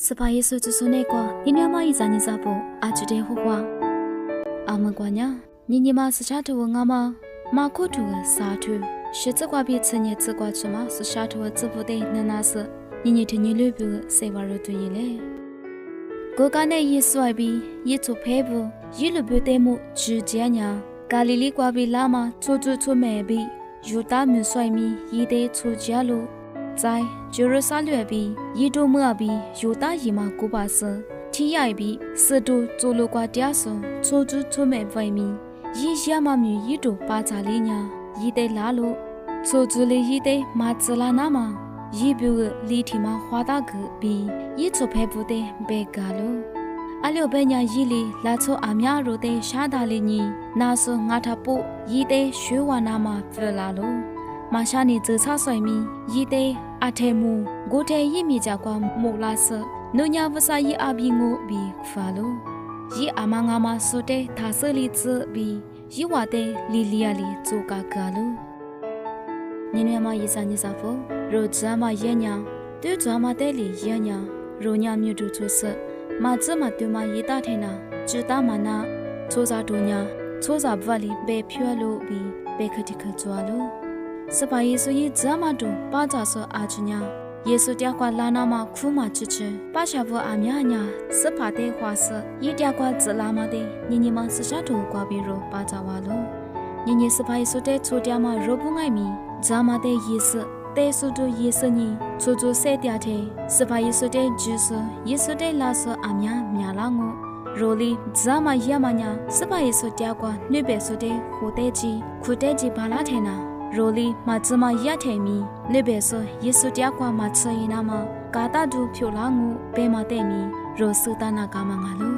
สบายสุดสุดเนี่ยก็ยินยามาอีจานิซาโบอาจุเดหัวอามกว่าเนี่ยยินมาสุชาติวงามาคุดูสาธุชิจกว่าบิดเสนียจกว่าจุมาสุชาติวจบุเดนนาสยินยถึงยิลุบิเสวารุตุยเลกูกันเนยิสวายบียิจุเพบุยิลุบิเตมุจูเจียญากาลิลีกว่าบิลามาจูจูจูเมบียูตามิสวายมียิเดจูเจียลุ在ဂျေရုဆာလမ်ဘီယီတိုမွာဘီယူတာယီမာကူပါဆတီယိုင်ဘီစတူဇိုလိုကွာတရားဆွန်ချိုကျူချိုမဲဝိုင်မီယီရမမြူယီတိုပါချာလေးညာယီတဲလာလို့ချိုကျူလေးယီတဲမာဇလာနာမာယီပြူလီထီမာဟွာတာကဘီယီချိုဖဲဘူးတဲဘေကာလို့အလျော့ပဲညာယီလီလာချိုအမြရိုတဲရှားတာလေးညီနာဆွန်ငါထပို့ယီတဲရွှေဝါနာမာဖလာလို့မာရှာနေဇေဆာဆွိုင်မီယီတဲအထေမူဂိုတေယီမီကြကွာမိုလာဆနုညာဝဆာယီအဘီငိုဘီဖာလိုယီအမငါမဆိုတေသာဆလီဇဘီယီဝတေလီလီယာလီဇိုကာကာလိုညနေမယေစာညစာဖို့ရိုဂျာမယေညာတူဂျာမတေလီယေညာရိုညာမြူတူချိုဆမာဇမတူမယေတာထေနာဂျူတာမနာချိုစာဒိုညာချိုစာဘဝလီဘေဖြွဲလိုဘီဘေခတိခကြွာလိုစပါယေဆုယေဇာမတုပါကြဆောအာချညာယေဆုတျာကွာလာနာမခူးမချစ်ချပါရှာဘအမြညာစပါတဲ့ဟွာဆယေတျာကွာဇလာမတဲ့ညညမဆရှာတူကွာပြီးရောပါကြဝါလို့ညညစပါယေဆုတဲ့ချိုတျာမရောပုငိုင်မီဇာမတဲ့ယေဆုတဲဆုတူယေဆုညီချိုချိုဆဲတျာတဲ့စပါယေဆုတဲ့ဂျူဆယေဆုတဲ့လာဆအမြမြလာငိုရိုလီဇာမယမညာစပါယေဆုတျာကွာနှိပဲဆုတဲ့ဟိုတဲ့ကြီးခုတဲ့ကြီးဘာလာထဲနာရိုလီမဇမရထဲမီလေဘေဆိုယေဆုတျာကွာမချေနာမကာတာဒူဖြိုလာငုဘေမတဲ့မီရိုစုတနာကာမငါလို